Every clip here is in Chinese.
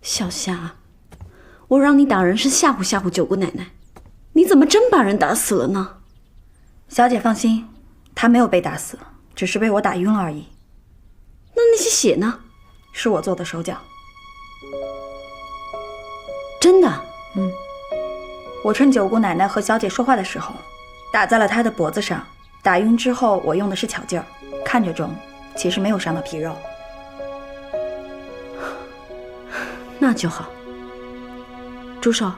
小夏，我让你打人是吓唬吓唬九姑奶奶，你怎么真把人打死了呢？小姐放心，她没有被打死，只是被我打晕了而已。那些血呢？是我做的手脚。真的？我趁九姑奶奶和小姐说话的时候，打在了她的脖子上。打晕之后，我用的是巧劲儿，看着重，其实没有伤到皮肉。那就好。朱少，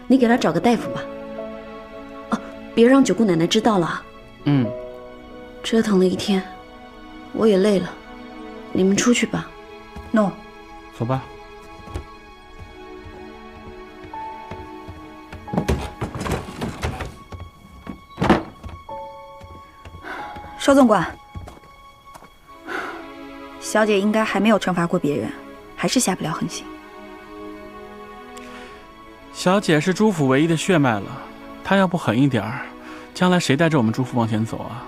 你给她找个大夫吧。哦，别让九姑奶奶知道了。折腾了一天，我也累了，你们出去吧。诺。走吧。邵总管，小姐应该还没有惩罚过别人，还是下不了狠心。小姐是朱府唯一的血脉了，她要不狠一点儿，将来谁带着我们朱府往前走啊？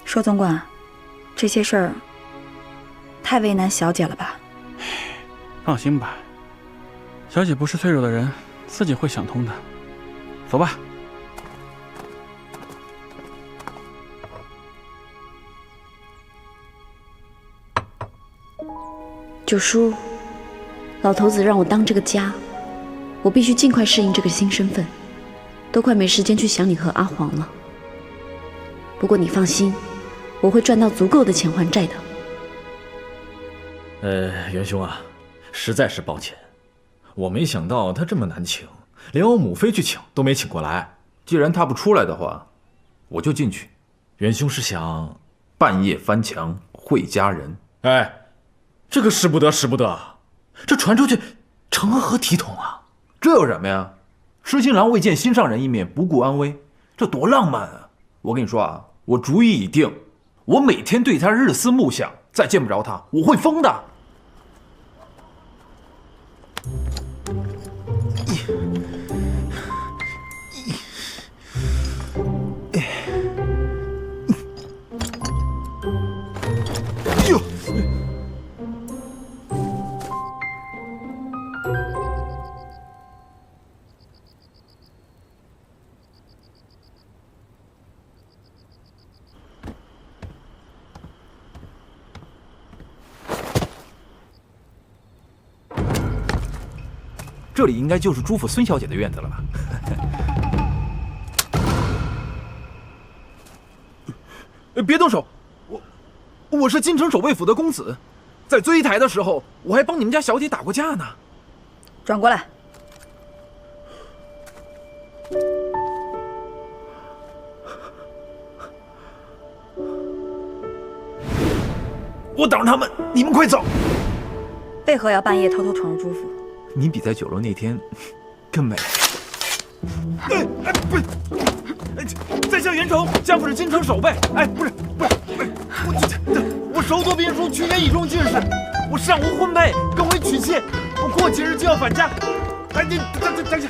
邵总管，这些事儿太为难小姐了吧？放心吧，小姐不是脆弱的人，自己会想通的。走吧。九叔，老头子让我当这个家，我必须尽快适应这个新身份，都快没时间去想你和阿黄了。不过你放心，我会赚到足够的钱还债的。元兄啊，实在是抱歉，我没想到他这么难请，连我母妃去请都没请过来。既然他不出来的话，我就进去。元兄是想半夜翻墙会家人？哎，这个使不得，使不得，这传出去成何体统啊？这有什么呀？痴情郎未见心上人一面，不顾安危，这多浪漫啊！我跟你说啊，我主意已定，我每天对他日思暮想，再见不着他，我会疯的。这里应该就是朱府孙小姐的院子了吧？别动手，我是京城守卫府的公子，在追台的时候，我还帮你们家小姐打过架呢。转过来。我挡着他们，你们快走！为何要半夜偷偷闯入朱府？你比在酒楼那天更美。不是，在下袁崇，家父是京城守备。不是，我手左兵书，屈原以中进士。我尚无婚配，更为娶妾。我过几日就要返家。你等下，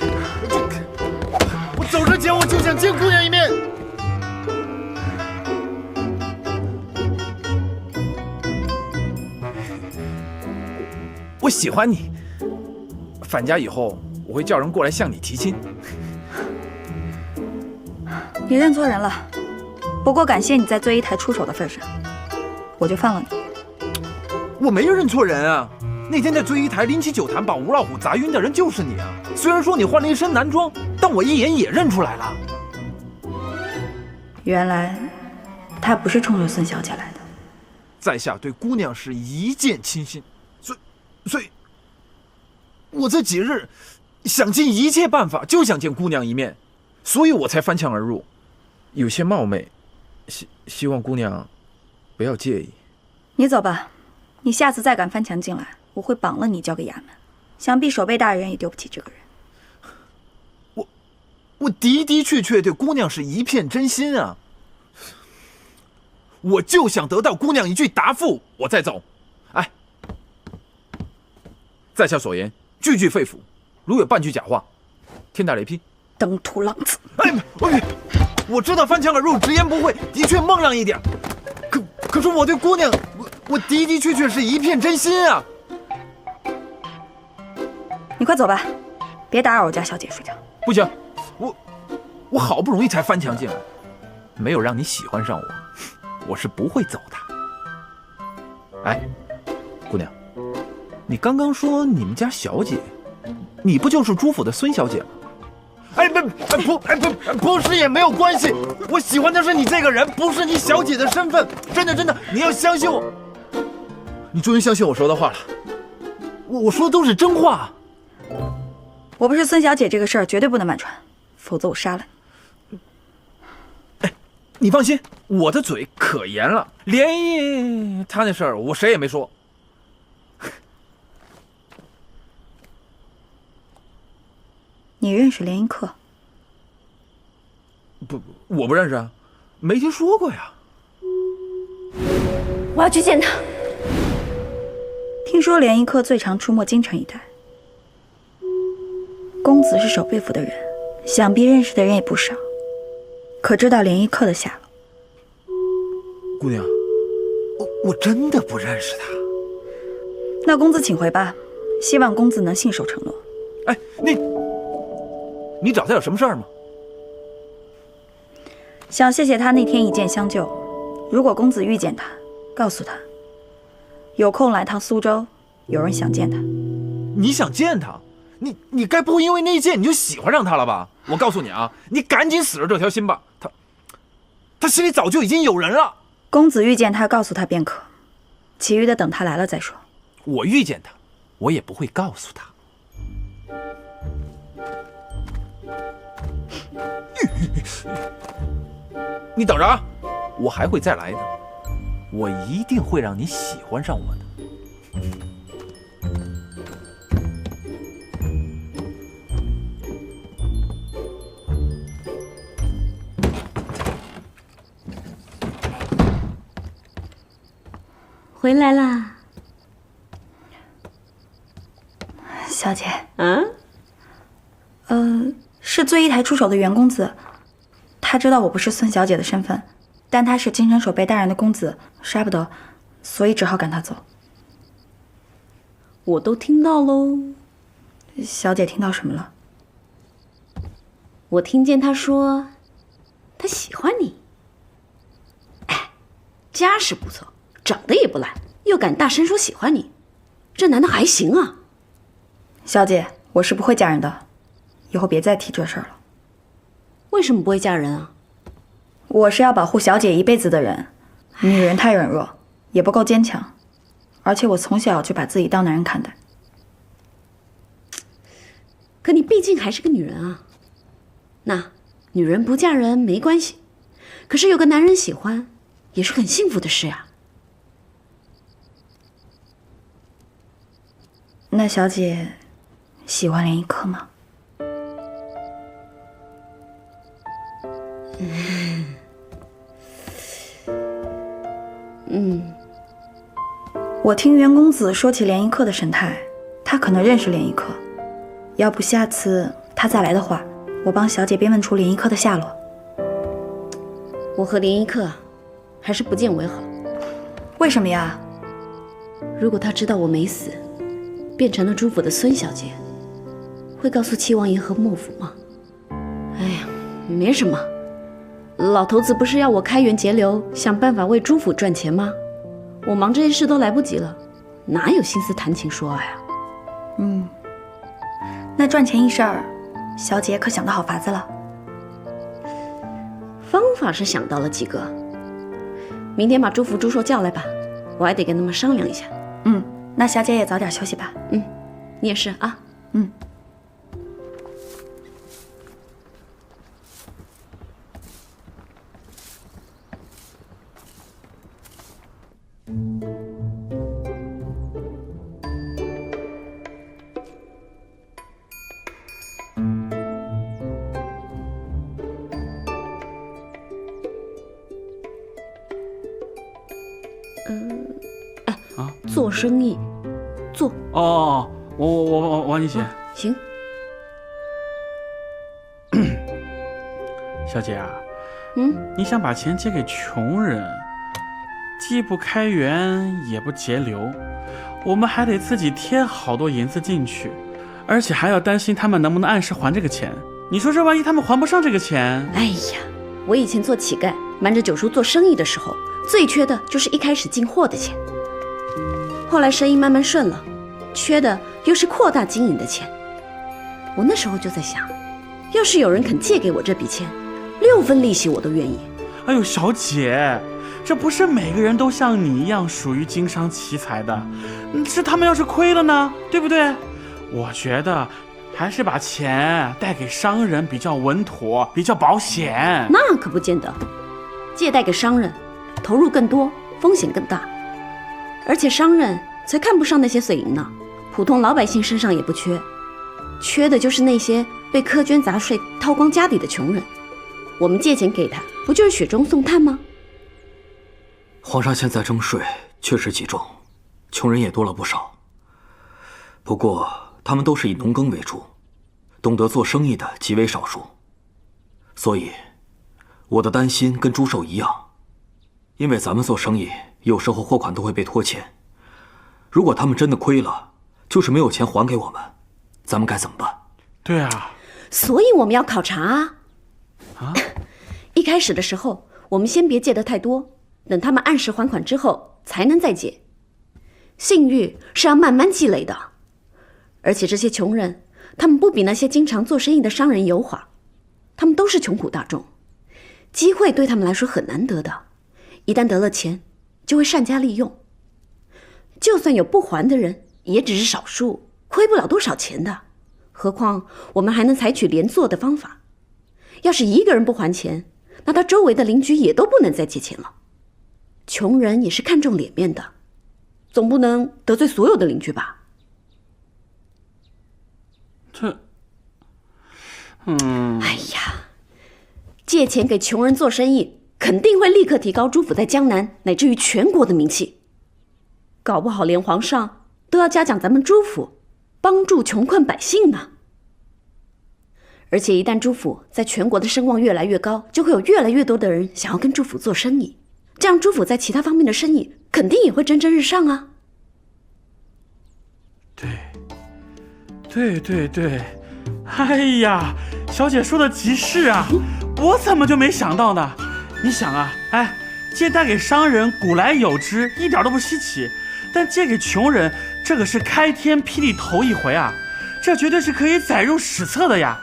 我走之前我就想见姑娘一面。我喜欢你。返家以后，我会叫人过来向你提亲。你认错人了，不过感谢你在醉一台出手的份上，我就放了你。我没认错人啊！那天在醉一台拎起酒坛把吴老虎砸晕的人就是你啊！虽然说你换了一身男装，但我一眼也认出来了。原来他不是冲着孙小姐来的。在下对姑娘是一见倾心，所以我这几日想尽一切办法，就想见姑娘一面，所以我才翻墙而入，有些冒昧，希望姑娘不要介意。你走吧，你下次再敢翻墙进来，我会绑了你交给衙门。想必守备大人也丢不起这个人。我的的确确对姑娘是一片真心啊，我就想得到姑娘一句答复，我再走。在下所言句句肺腑，如有半句假话，天打雷劈。登徒浪子！我知道翻墙而入，直言不讳，的确孟浪一点。可是我对姑娘，我的的确确是一片真心啊。你快走吧，别打扰我家小姐睡觉。不行，我好不容易才翻墙进来，没有让你喜欢上我，我是不会走的。哎，姑娘，你刚刚说你们家小姐，你不就是朱府的孙小姐吗？不是也没有关系，我喜欢的是你这个人，不是你小姐的身份。真的，你要相信我。你终于相信我说的话了，我说的都是真话。我不是孙小姐这个事儿绝对不能瞒传，否则我杀了你。哎，你放心，我的嘴可严了，连毅他那事儿我谁也没说。你认识连一克？不，我不认识啊，没听说过呀。我要去见他。听说连一克最常出没京城一带，公子是守备府的人，想必认识的人也不少，可知道连一克的下落？姑娘，我真的不认识他。那公子请回吧，希望公子能信守承诺。哎，你找他有什么事儿吗？想谢谢他那天一箭相救，如果公子遇见他，告诉他有空来趟苏州，有人想见他。你想见他？你该不会因为那一箭你就喜欢上他了吧？我告诉你啊，你赶紧死了这条心吧。他心里早就已经有人了。公子遇见他，告诉他便可，其余的等他来了再说。我遇见他，我也不会告诉他。你等着啊，我还会再来的，我一定会让你喜欢上我的。回来啦，小姐。是醉一台出手的袁公子，他知道我不是孙小姐的身份，但他是京城守备大人的公子，杀不得，所以只好赶他走。我都听到喽。小姐听到什么了？我听见他说他喜欢你。哎，家世不错，长得也不赖，又敢大声说喜欢你，这男的还行啊。小姐，我是不会嫁人的，以后别再提这事儿了。为什么不会嫁人啊？我是要保护小姐一辈子的人，女人太软弱，也不够坚强，而且我从小就把自己当男人看待。可你毕竟还是个女人啊。那女人不嫁人没关系，可是有个男人喜欢，也是很幸福的事呀。那小姐喜欢连一克吗？我听袁公子说起连一克的神态，他可能认识连一克。要不下次他再来的话，我帮小姐便问出连一克的下落。我和连一克还是不见为好。为什么呀？如果他知道我没死，变成了朱府的孙小姐，会告诉齐王爷和莫府吗？哎呀，没什么。老头子不是要我开源节流，想办法为朱府赚钱吗？我忙这些事都来不及了，哪有心思谈情说爱啊？那赚钱一事儿，小姐可想到好法子了？方法是想到了几个，明天把朱福、朱寿叫来吧，我还得跟他们商量一下。那小姐也早点休息吧。你也是啊。做生意，做。哦，我帮你写。行。小姐啊，你想把钱借给穷人，既不开源也不节流，我们还得自己添好多银子进去，而且还要担心他们能不能按时还这个钱。你说这万一他们还不上这个钱？哎呀，我以前做乞丐，瞒着九叔做生意的时候，最缺的就是一开始进货的钱。后来生意慢慢顺了，缺的又是扩大经营的钱。我那时候就在想，要是有人肯借给我这笔钱，6分利息我都愿意。哎呦，小姐，这不是每个人都像你一样属于经商奇才的，是他们要是亏了呢，对不对？我觉得还是把钱贷给商人比较稳妥，比较保险。那可不见得，借贷给商人，投入更多，风险更大，而且商人才看不上那些碎银呢，普通老百姓身上也不缺，缺的就是那些被苛捐杂税掏光家底的穷人。我们借钱给他，不就是雪中送炭吗？皇上现在征税确实极重，穷人也多了不少。不过他们都是以农耕为主，懂得做生意的极为少数。所以我的担心跟朱寿一样，因为咱们做生意有时候货款都会被拖欠，如果他们真的亏了，就是没有钱还给我们，咱们该怎么办？对啊，所以我们要考察啊。一开始的时候，我们先别借得太多，等他们按时还款之后才能再借。信誉是要慢慢积累的，而且这些穷人，他们不比那些经常做生意的商人油滑，他们都是穷苦大众，机会对他们来说很难得的，一旦得了钱，就会善加利用。就算有不还的人，也只是少数，亏不了多少钱的。何况我们还能采取连坐的方法，要是一个人不还钱，那他周围的邻居也都不能再借钱了。穷人也是看重脸面的，总不能得罪所有的邻居吧？哎呀，借钱给穷人做生意，肯定会立刻提高朱府在江南乃至于全国的名气，搞不好连皇上都要嘉奖咱们朱府帮助穷困百姓呢。而且一旦朱府在全国的声望越来越高，就会有越来越多的人想要跟朱府做生意，这样朱府在其他方面的生意肯定也会蒸蒸日上啊。对，哎呀，小姐说的极是啊，我怎么就没想到呢？你想啊，借贷给商人古来有之，一点都不稀奇，但借给穷人，这可是开天辟地头一回啊，这绝对是可以载入史册的呀。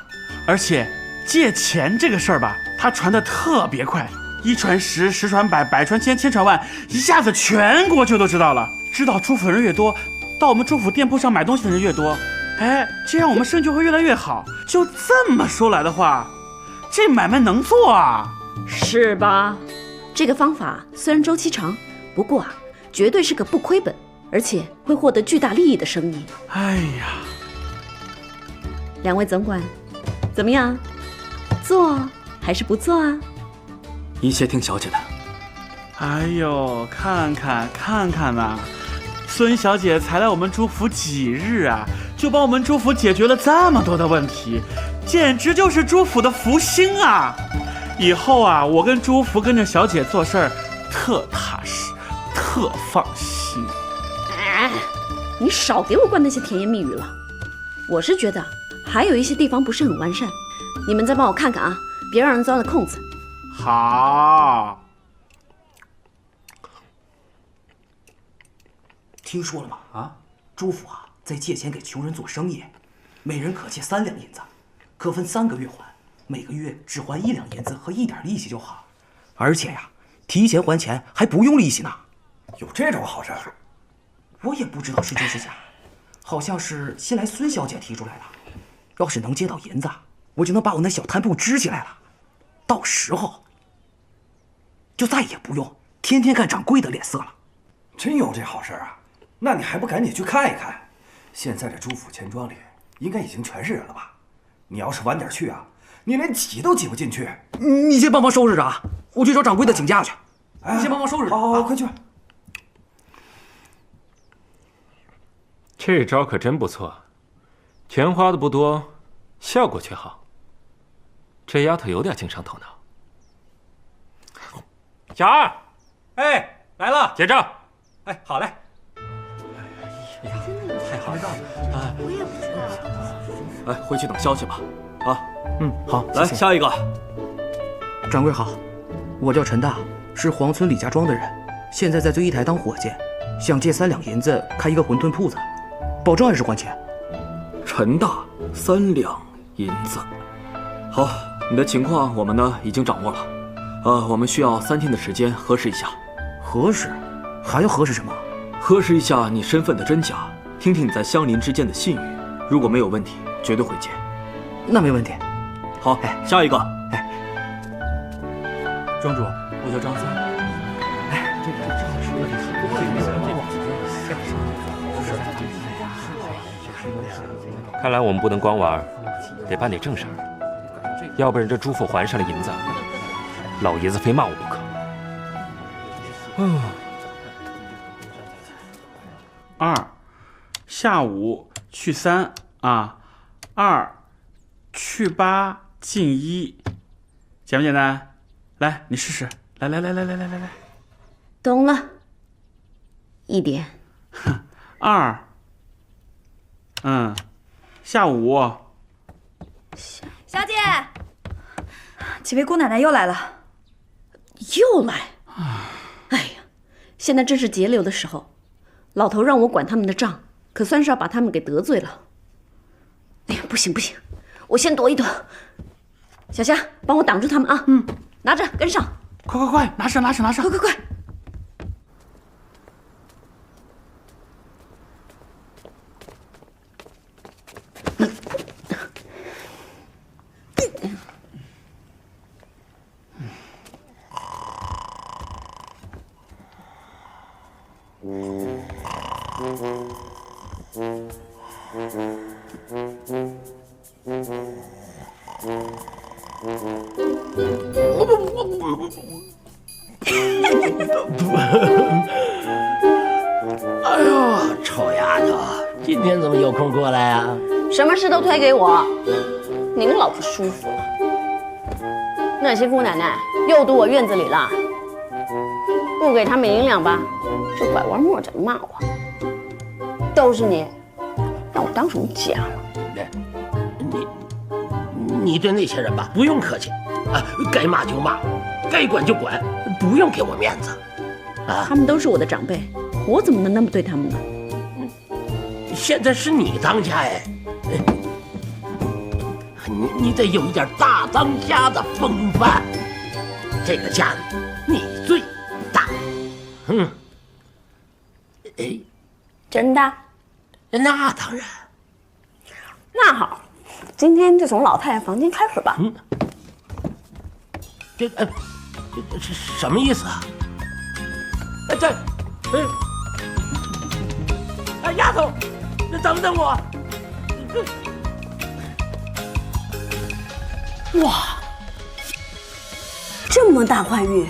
而且借钱这个事儿吧，它传得特别快，1传10，10传100，100传1000，1000传万，一下子全国就都知道了。知道朱府的人越多，到我们朱府店铺上买东西的人越多，这样我们生意就会越来越好。就这么说来的话，这买卖能做啊，是吧？这个方法虽然周期长，不过绝对是个不亏本，而且会获得巨大利益的生意。哎呀，两位总管，怎么样？做还是不做啊？一切听小姐的。哎呦，看看呐，孙小姐才来我们朱府几日啊，就帮我们朱府解决了这么多的问题，简直就是朱府的福星啊！以后啊，我跟朱福跟着小姐做事儿，特踏实，特放心。你少给我灌那些甜言蜜语了。我是觉得还有一些地方不是很完善，你们再帮我看看啊，别让人钻了空子。好。听说了吗？朱府在借钱给穷人做生意，每人可借3两银子，可分3个月还，每个月只还1两银子和1点利息就好。而且提前还钱还不用利息呢。有这种好事？我也不知道是真是假，好像是新来孙小姐提出来的。要是能借到银子，我就能把我那小摊铺支起来了，到时候就再也不用天天看掌柜的脸色了。真有这好事啊？那你还不赶紧去看一看？现在这朱府钱庄里应该已经全是人了吧？你要是晚点去你连挤都挤不进去。你先帮忙收拾着我去找掌柜的请假去。你先帮忙收拾着。好，快去。这招可真不错，钱花的不多，效果却好。这丫头有点经商头脑。小二，来了，结账。好嘞。太好哎，回去等消息吧。啊，好，来谢谢下一个。掌柜好，我叫陈大，是黄村李家庄的人，现在在最一台当伙计，想借3两银子开一个馄饨铺子，保证按时还钱。陈大，3两银子。好，你的情况我们呢已经掌握了。我们需要3天的时间核实一下。核实？还要核实什么？核实一下你身份的真假，听听你在乡邻之间的信誉。如果没有问题，绝对会借。那没问题。好，下一个。庄主，我叫张三。看来我们不能光玩，得办点正事儿，要不然这朱府还上了银子，老爷子非骂我不可。2下午去3啊，2去8进1，简不简单？来，你试试。来，懂了。1点。2，下午。小姐，几位姑奶奶又来了。又来？哎呀，现在正是节流的时候，老头让我管他们的账，可算是要把他们给得罪了。哎呀，不行，我先躲一躲。小霞，帮我挡住他们啊！拿着，跟上。快，拿上！快！哎呦，臭丫头，今天怎么有空过来啊？什么事都推给我，你们老不舒服了。那些姑奶奶又堵我院子里了，不给他们银两吧，就拐弯抹角的骂我。都是你，让我当什么家了？你对那些人吧，不用客气，该骂就骂，该管就管，不用给我面子。他们都是我的长辈，我怎么能那么对他们呢？现在是你当家哎，你得有一点大当家的风范。这个家你最大。真的？那当然。那好，今天就从老太太房间开始吧。这什么意思啊？丫头，等等我。哇，这么大块玉，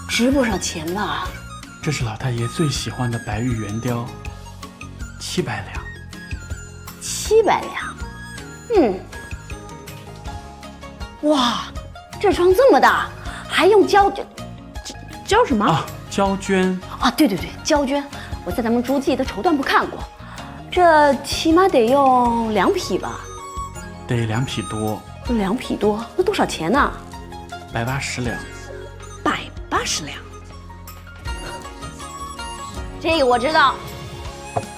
值不少钱吧？这是老太爷最喜欢的白玉圆雕，700两。700两？哇，这窗这么大，还用胶什么？胶娟啊，对，胶娟，我在咱们诸暨的绸缎部看过，这起码得用2匹吧？得2匹多。2匹多，那多少钱呢180两。180两，这个我知道，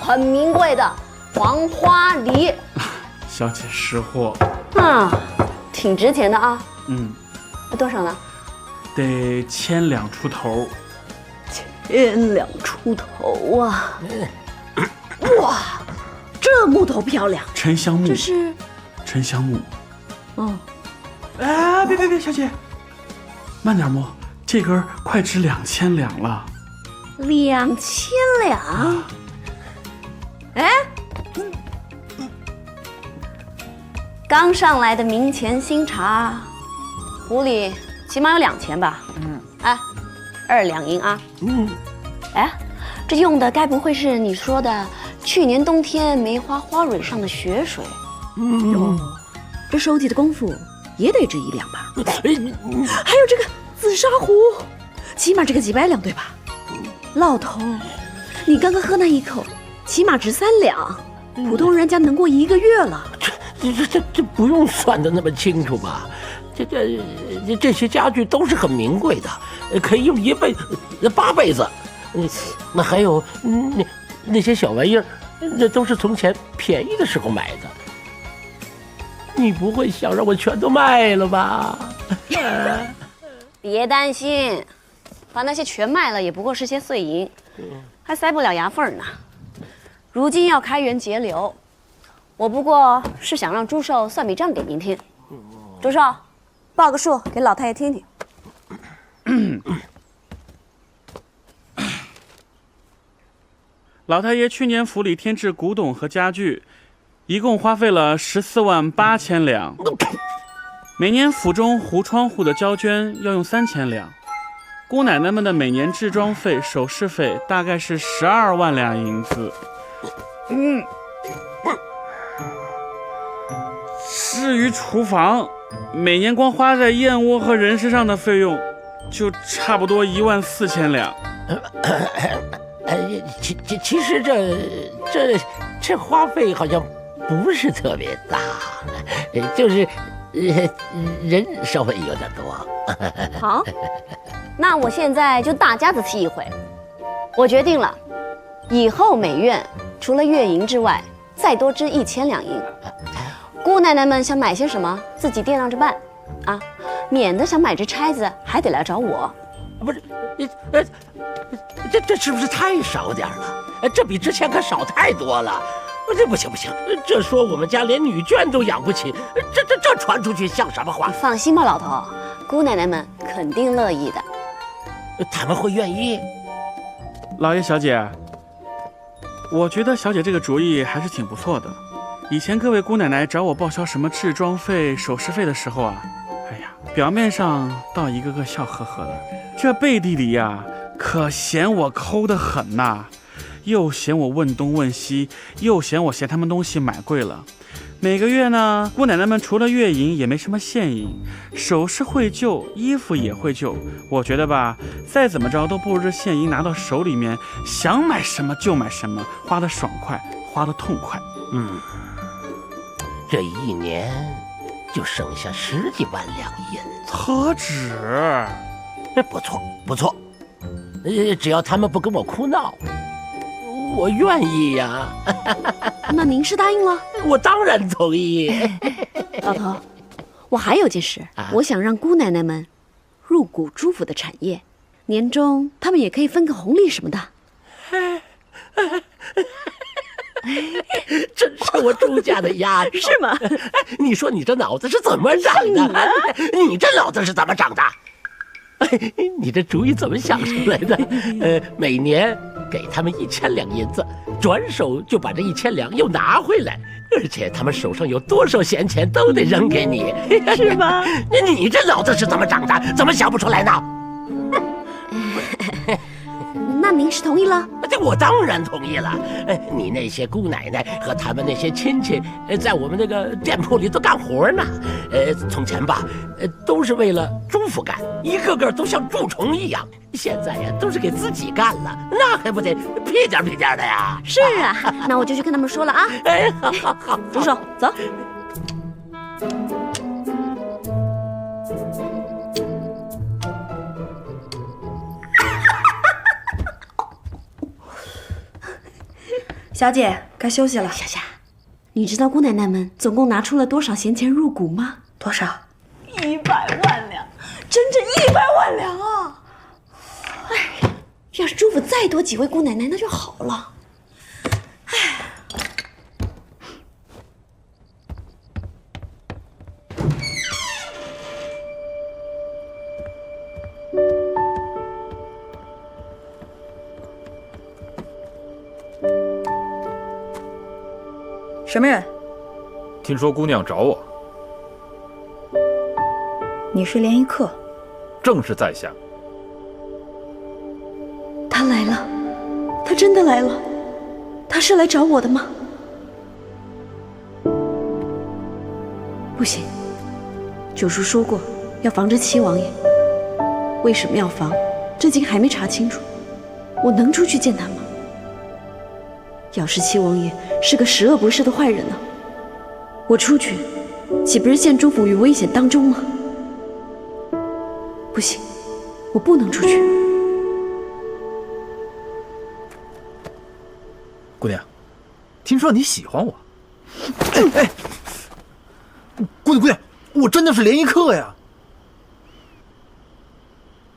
很名贵的黄花梨。小姐识货。挺值钱的啊。那多少呢？得1000两出头。1000两出头啊！哇，这木头漂亮。沉香木。这是沉香木。别，小姐，慢点摸，这根快值2000两了。2000两？刚上来的明前新茶，壶里起码有2000吧？2两银啊。这用的该不会是你说的去年冬天梅花花蕊上的雪水？这收集的功夫也得值1两吧？还有这个紫砂壶，起码这个几百两对吧？老头，你刚刚喝那一口，起码值3两。普通人家能过1个月了。这不用算得那么清楚吧？这些家具都是很名贵的，可以用8辈子。那还有那些小玩意儿，那都是从前便宜的时候买的。你不会想让我全都卖了吧？别担心，把那些全卖了也不过是些碎银，还塞不了牙缝呢。如今要开源节流，我不过是想让朱寿算笔账给您听。朱寿，报个数给老太爷听听。老太爷去年府里添置古董和家具，一共花费了14万8千两。每年府中糊窗户的胶绢要用3000两，姑奶奶们的每年置装费、首饰费大概是12万两银子。至于厨房，每年光花在燕窝和人参上的费用，就差不多1万4千两。其实这花费好像不是特别大，就是人稍微有点多。好，那我现在就大家子提一回，我决定了，以后每院除了月银之外，再多支1000两银。姑奶奶们想买些什么，自己掂量着办啊，免得想买只钗子还得来找我。不是，这是不是太少点了？这比之前可少太多了。这不行，这说我们家连女眷都养不起，这传出去像什么话？你放心吧，老头，姑奶奶们肯定乐意的。他们会愿意？老爷小姐，我觉得小姐这个主意还是挺不错的。以前各位姑奶奶找我报销什么置装费、首饰费的时候啊，哎呀，表面上倒一个个笑呵呵的，这背地里呀，可嫌我抠得很呐，又嫌我问东问西，又嫌我嫌他们东西买贵了。每个月呢，姑奶奶们除了月银也没什么现银，首饰会旧，衣服也会旧。我觉得吧，再怎么着都不如这现银拿到手里面，想买什么就买什么，花得爽快，花得痛快。这1年就剩下10几万两银子，何止？不错，只要他们不跟我哭闹，我愿意呀。那您是答应了？我当然同意。老头，我还有件事，我想让姑奶奶们入股朱府的产业，年终他们也可以分个红利什么的。真是我朱家的丫头，是吗？你说你这脑子是怎么长的？你这脑子是怎么长的？你这主意怎么想出来的？每年给他们1000两银子，转手就把这1000两又拿回来，而且他们手上有多少闲钱都得扔给你，是吗？你这脑子是怎么长的？怎么想不出来呢？那您是同意了？这我当然同意了。你那些姑奶奶和他们那些亲戚，在我们那个店铺里都干活呢。从前吧，都是为了朱府干，一个个都像蛀虫一样。现在呀，都是给自己干了，那还不得屁颠屁颠的呀？是啊，那我就去跟他们说了啊。好，朱寿，走。小姐，该休息了。夏夏，你知道姑奶奶们总共拿出了多少闲钱入股吗？多少？100万两，整整100万两啊！哎，要是朱府再多几位姑奶奶，那就好了。什么人？听说姑娘找我。你是联谊客？正是在下。他来了，他真的来了，他是来找我的吗？不行，九叔说过要防着七王爷，为什么要防？至今还没查清楚。我能出去见他吗？姚氏七王爷是个十恶不赦的坏人呢，我出去，岂不是陷朱府于危险当中吗？不行，我不能出去。姑娘，听说你喜欢我？哎，姑娘，我真的是连衣客呀！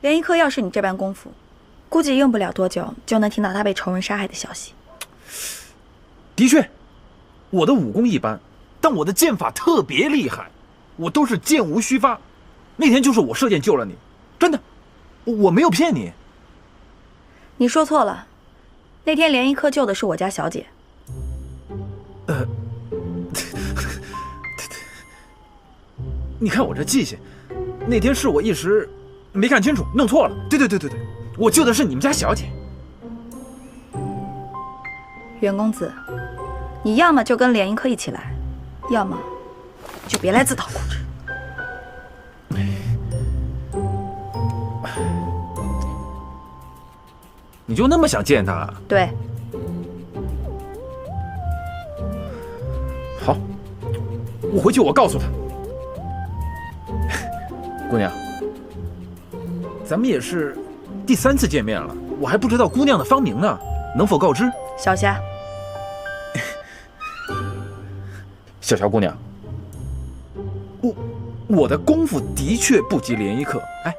连衣客要是你这般功夫，估计用不了多久就能听到他被仇人杀害的消息。的确，我的武功一般，但我的剑法特别厉害，我都是箭无虚发。那天就是我射箭救了你，真的，我没有骗你。你说错了，那天连衣客救的是我家小姐。你看我这记性，那天是我一时没看清楚，弄错了。对，我救的是你们家小姐。袁公子，你要么就跟连衣客一起来，要么就别来自讨苦吃。你就那么想见他？对。好，我回去我告诉他。姑娘，咱们也是第3次见面了，我还不知道姑娘的芳名呢，能否告知？小霞。小姑娘，我的功夫的确不及连衣客，哎，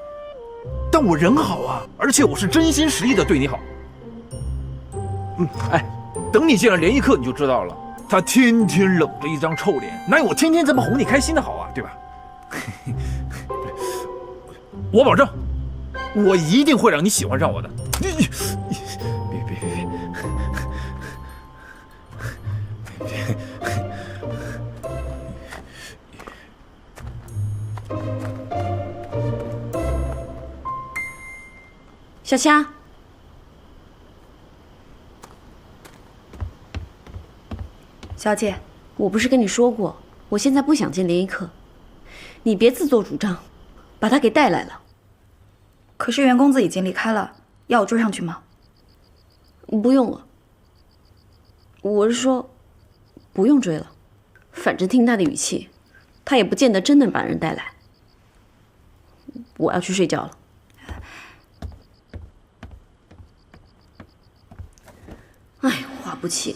但我人好啊，而且我是真心实意的对你好。哎，等你见了连衣客你就知道了，他天天冷着一张臭脸，哪有我天天这么哄你开心的好啊，对吧？我保证，我一定会让你喜欢上我的。别！小虾，小姐，我不是跟你说过，我现在不想见连衣客，你别自作主张，把他给带来了。可是袁公子已经离开了，要我追上去吗？不用了，我是说，不用追了，反正听他的语气，他也不见得真能把人带来。我要去睡觉了。哎，花不起，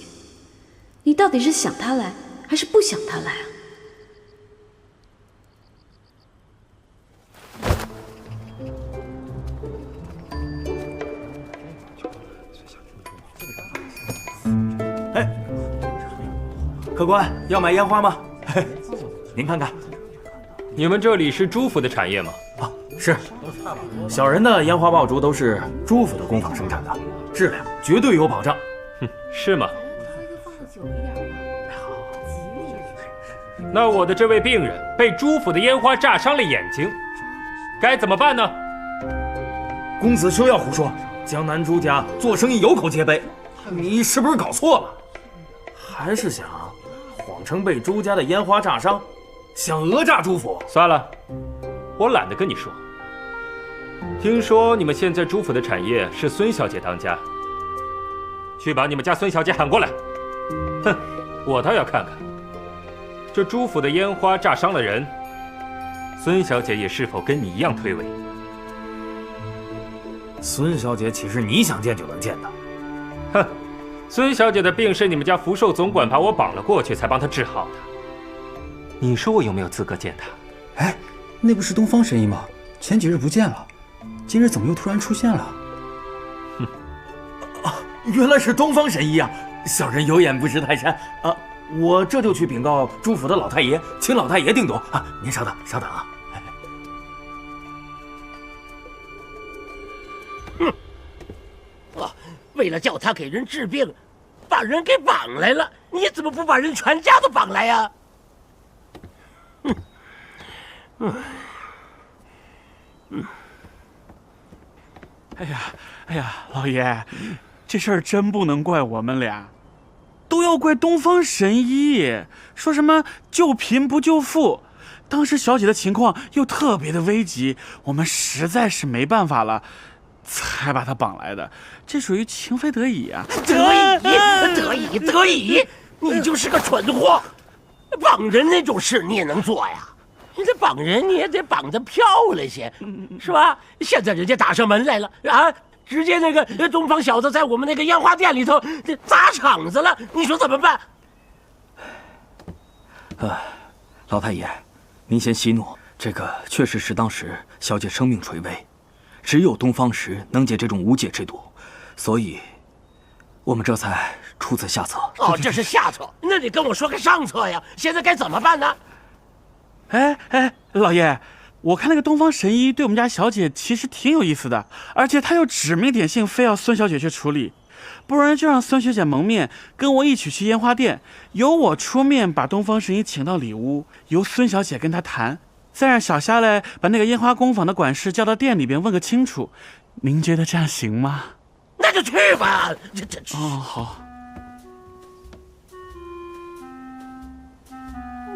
你到底是想他来，还是不想他来啊？哎，客官要买烟花吗？您看看，你们这里是朱府的产业吗？啊，是。小人的烟花爆竹都是朱府的工坊生产的，质量绝对有保障。是吗？那我的这位病人被朱府的烟花炸伤了眼睛，该怎么办呢？公子休要胡说，江南朱家做生意有口皆碑，你是不是搞错了？还是想谎称被朱家的烟花炸伤，想讹诈朱府？算了，我懒得跟你说。听说你们现在朱府的产业是孙小姐当家，去把你们家孙小姐喊过来。哼，我倒要看看，这朱府的烟花炸伤了人，孙小姐也是否跟你一样推诿？孙小姐岂是你想见就能见的？哼，孙小姐的病是你们家福寿总管把我绑了过去才帮她治好的。你说我有没有资格见她？哎，那不是东方神医吗？前几日不见了，今日怎么又突然出现了？哼，啊，原来是东方神医啊！小人有眼不识泰山啊！我这就去禀告朱府的老太爷，请老太爷定夺啊！您稍等，稍等啊！为了叫他给人治病，把人给绑来了，你怎么不把人全家都绑来呀？哎呀，老爷，这事儿真不能怪我们俩，都要怪东方神医，说什么救贫不救富。当时小姐的情况又特别的危急，我们实在是没办法了，才把他绑来的，这属于情非得已啊！得以，你就是个蠢货！绑人那种事你也能做呀？你这绑人你也得绑得漂亮些，是吧？现在人家打上门来了啊！直接那个东方小子在我们那个烟花店里头砸场子了，你说怎么办？老太爷，您先息怒。这个确实是当时小姐生命垂危，只有东方石能解这种无解之毒，所以我们这才出此下策。哦，这是下策，那你跟我说个上策呀！现在该怎么办呢？哎，老爷，我看那个东方神医对我们家小姐其实挺有意思的，而且他又指名点姓非要孙小姐去处理，不然就让孙学姐蒙面，跟我一起去烟花店，由我出面把东方神医请到里屋，由孙小姐跟他谈，再让小虾来把那个烟花工坊的管事叫到店里边问个清楚。您觉得这样行吗？那就去吧。哦，好。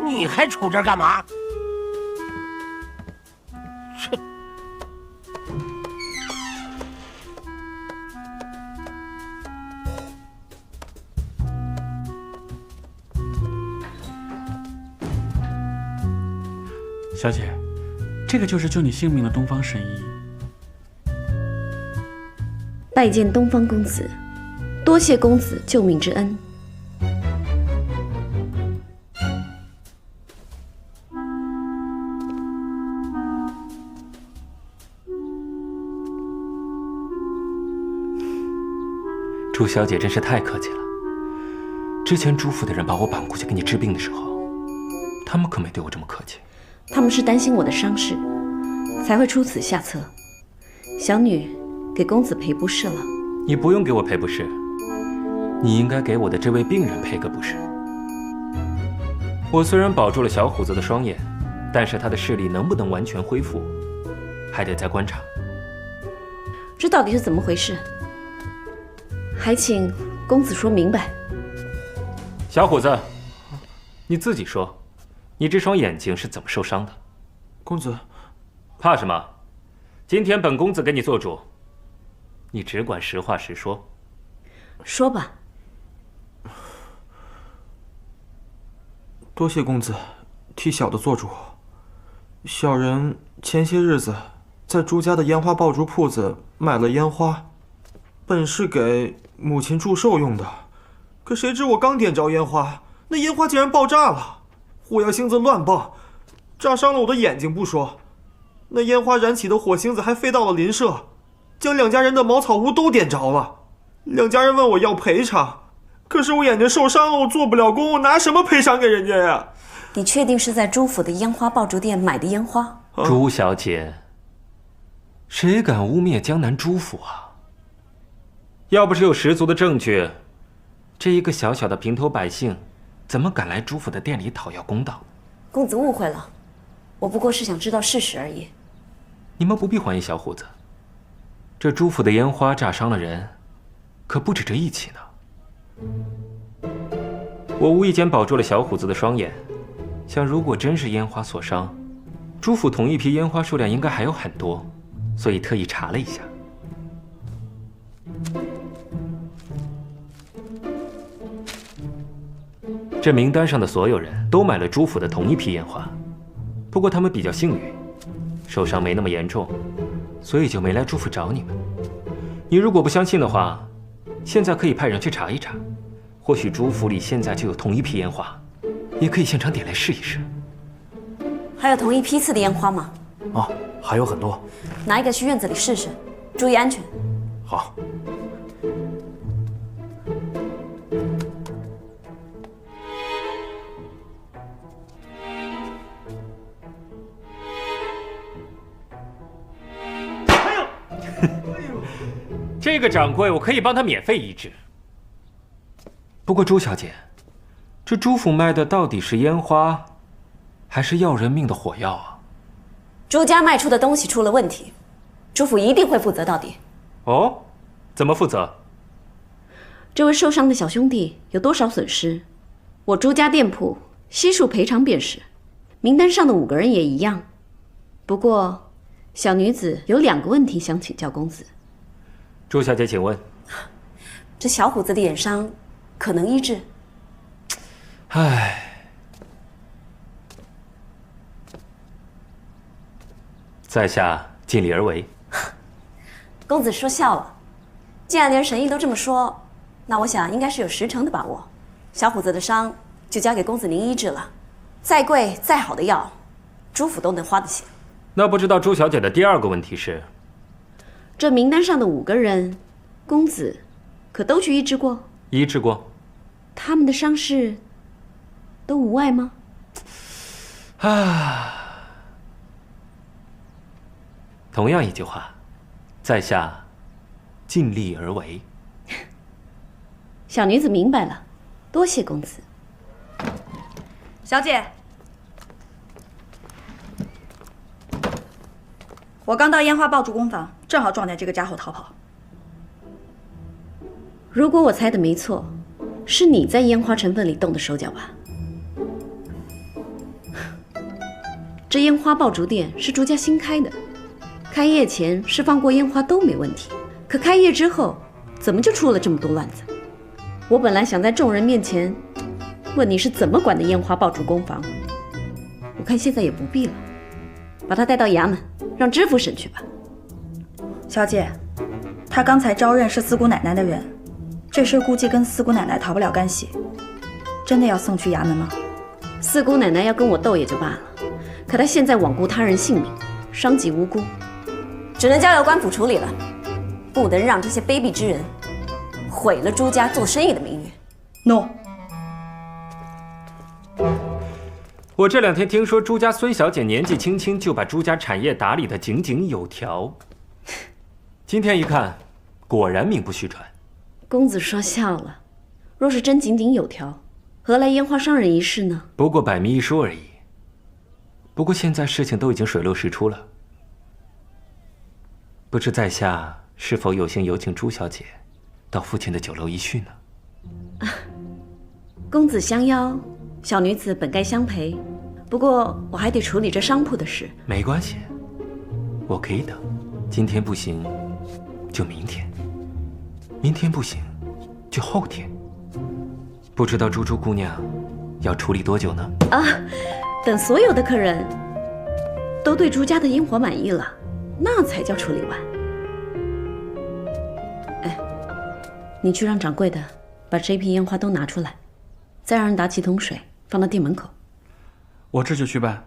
你还杵这儿干嘛？小姐，这个就是救你性命的东方神医。拜见东方公子，多谢公子救命之恩。朱小姐真是太客气了。之前朱府的人把我绑过去给你治病的时候，他们可没对我这么客气。他们是担心我的伤势，才会出此下策。小女给公子赔不是了。你不用给我赔不是，你应该给我的这位病人赔个不是。我虽然保住了小虎子的双眼，但是他的视力能不能完全恢复，还得再观察。这到底是怎么回事？还请公子说明白。小虎子，你自己说，你这双眼睛是怎么受伤的？公子，怕什么？今天本公子给你做主，你只管实话实说。说吧。多谢公子替小的做主。小人前些日子在朱家的烟花爆竹铺子买了烟花，本是给母亲祝寿用的，可谁知我刚点着烟花，那烟花竟然爆炸了，火药星子乱爆，炸伤了我的眼睛不说，那烟花燃起的火星子还飞到了邻舍，将两家人的茅草屋都点着了。两家人问我要赔偿，可是我眼睛受伤了，我做不了工，我拿什么赔偿给人家呀？你确定是在朱府的烟花爆竹店买的烟花？朱小姐，谁敢污蔑江南朱府啊？要不是有十足的证据，这一个小小的平头百姓，怎么敢来朱府的店里讨要公道？公子误会了，我不过是想知道事实而已。你们不必怀疑小虎子，这朱府的烟花炸伤了人，可不止这一起呢。我无意间保住了小虎子的双眼，想如果真是烟花所伤，朱府同一批烟花数量应该还有很多，所以特意查了一下。这名单上的所有人都买了朱府的同一批烟花，不过他们比较幸运，受伤没那么严重，所以就没来朱府找你们。你如果不相信的话，现在可以派人去查一查，或许朱府里现在就有同一批烟花，也可以现场点来试一试。还有同一批次的烟花吗？哦，还有很多。拿一个去院子里试试，注意安全。好。这个掌柜我可以帮他免费医治。不过朱小姐，这朱府卖的到底是烟花，还是要人命的火药啊？朱家卖出的东西出了问题，朱府一定会负责到底。哦，怎么负责？这位受伤的小兄弟有多少损失，我朱家店铺悉数赔偿便是。名单上的5个人也一样。不过，小女子有2个问题想请教公子。朱小姐，请问，这小虎子的眼伤可能医治？唉，在下尽力而为。公子说笑了，既然连神医都这么说，那我想应该是有10成的把握。小虎子的伤就交给公子您医治了，再贵再好的药，朱府都能花得起。那不知道朱小姐的第2个问题是？这名单上的5个人，公子可都去医治过？医治过。他们的伤势都无碍吗？同样一句话，在下尽力而为。小女子明白了，多谢公子。小姐，我刚到烟花爆竹工坊，正好撞见这个家伙逃跑。如果我猜的没错，是你在烟花成分里动的手脚吧？这烟花爆竹店是朱家新开的，开业前释放过烟花都没问题，可开业之后，怎么就出了这么多乱子？我本来想在众人面前问你是怎么管的烟花爆竹工坊，我看现在也不必了，把他带到衙门，让知府审去吧。小姐，他刚才招认是四姑奶奶的人，这事估计跟四姑奶奶逃不了干系，真的要送去衙门吗？四姑奶奶要跟我斗也就罢了，可她现在罔顾他人性命，伤及无辜，只能交由官府处理了，不能让这些卑鄙之人毁了朱家做生意的名誉。诺。我这2天听说朱家孙小姐年纪轻轻就把朱家产业打理得井井有条，今天一看，果然名不虚传。公子说笑了，若是真井井有条，何来烟花伤人一事呢？不过百密一疏而已。不过现在事情都已经水落石出了，不知在下是否有幸有请朱小姐到父亲的酒楼一叙呢？公子相邀，小女子本该相陪，不过我还得处理这商铺的事。没关系，我可以等。今天不行，就明天；明天不行，就后天。不知道朱姑娘要处理多久呢？等所有的客人都对朱家的烟火满意了，那才叫处理完。你去让掌柜的把这批烟花都拿出来，再让人打几桶水放到店门口。我这就去办。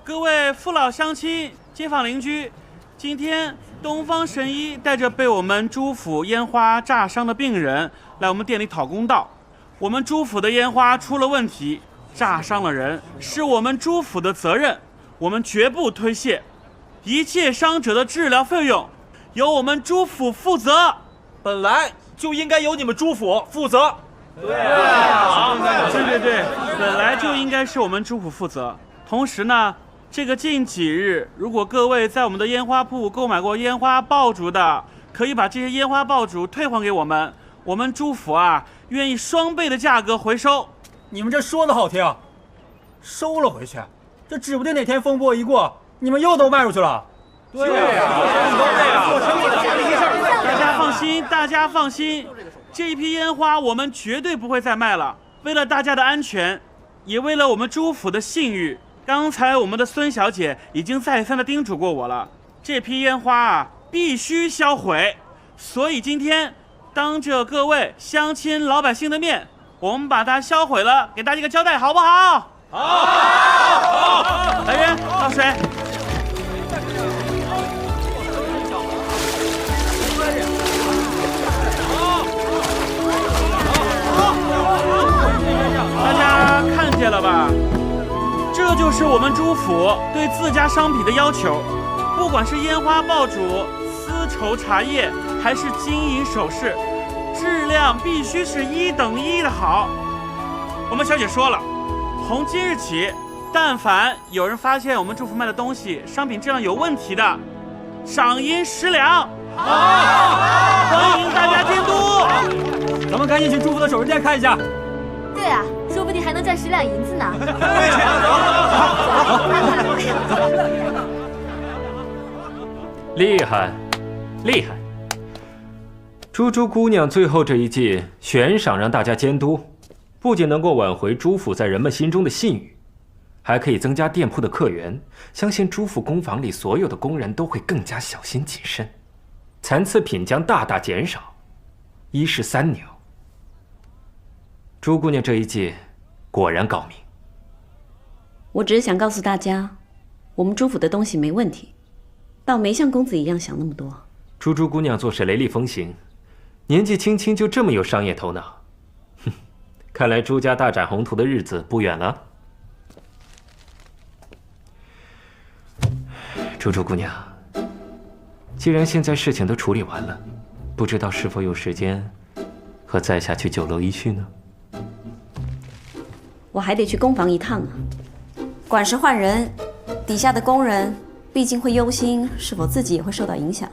各位父老乡亲、街坊邻居，今天东方神医带着被我们朱府烟花炸伤的病人来我们店里讨公道。我们朱府的烟花出了问题，炸伤了人，是我们朱府的责任，我们绝不推卸。一切伤者的治疗费用由我们朱府负责。本来就应该由你们朱府负责。对，本来就应该是我们朱府负责。同时呢，这个近几日，如果各位在我们的烟花铺购买过烟花爆竹的，可以把这些烟花爆竹退还给我们。我们朱府愿意双倍的价格回收。你们这说的好听，收了回去，这指不定哪天风波一过，你们又都卖出去了。对呀，大家放心，这一批烟花我们绝对不会再卖了。为了大家的安全，也为了我们朱府的信誉，刚才我们的孙小姐已经再三的叮嘱过我了，这批烟花必须销毁。所以今天当着各位乡亲老百姓的面，我们把它销毁了，给大家一个交代，好不好？好。来人，倒水。大家看见了吧？这就是我们朱府对自家商品的要求，不管是烟花爆竹、丝绸茶叶，还是金银首饰，质量必须是1等1的好。我们小姐说了，从今日起，但凡有人发现我们朱府卖的东西商品质量有问题的，赏银10两。欢迎大家监督。咱们赶紧去朱府的首饰店看一下。对啊，说不定还能赚10两银子呢。厉害，厉害！珠珠姑娘最后这一计悬赏让大家监督，不仅能够挽回朱府在人们心中的信誉，还可以增加店铺的客源。相信朱府工坊里所有的工人都会更加小心谨慎，残次品将大大减少，一石三鸟。朱姑娘这一计果然高明。我只是想告诉大家，我们朱府的东西没问题，倒没像公子一样想那么多。珠珠姑娘做事雷厉风行，年纪轻轻就这么有商业头脑，哼，看来朱家大展宏图的日子不远了。珠珠姑娘，既然现在事情都处理完了，不知道是否有时间和在下去酒楼一叙呢？我还得去工坊一趟啊。管事换人，底下的工人毕竟会忧心是否自己也会受到影响，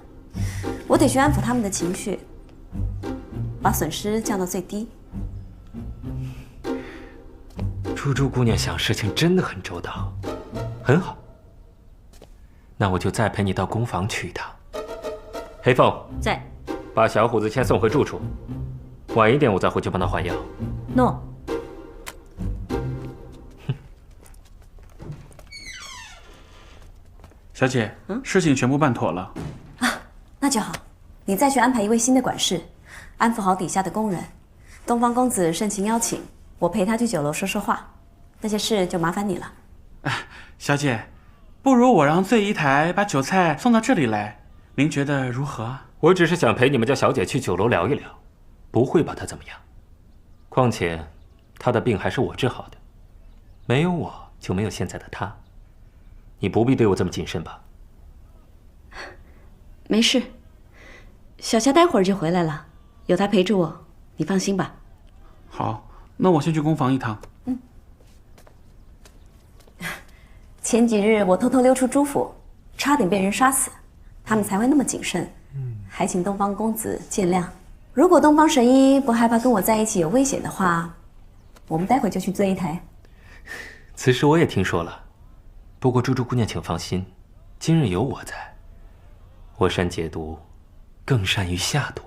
我得去安抚他们的情绪，把损失降到最低。珠珠姑娘想事情真的很周到，很好。那我就再陪你到工坊去一趟。黑凤在，把小虎子先送回住处，晚一点我再回去帮他换药。诺。小姐，事情全部办妥了啊，那就好。你再去安排一位新的管事，安抚好底下的工人。东方公子盛情邀请，我陪他去酒楼说说话，那些事就麻烦你了。小姐，不如我让醉姨台把酒菜送到这里来，您觉得如何？我只是想陪你们家小姐去酒楼聊一聊，不会把她怎么样。况且，她的病还是我治好的，没有我就没有现在的她。你不必对我这么谨慎吧？没事，小夏待会儿就回来了，有他陪着我，你放心吧。好，那我先去工坊一趟。前几日我偷偷溜出朱府，差点被人杀死，他们才会那么谨慎。还请东方公子见谅。如果东方神医不害怕跟我在一起有危险的话，我们待会就去醉一台。此事我也听说了。不过珠珠姑娘请放心，今日有我在，我善解毒，更善于下毒。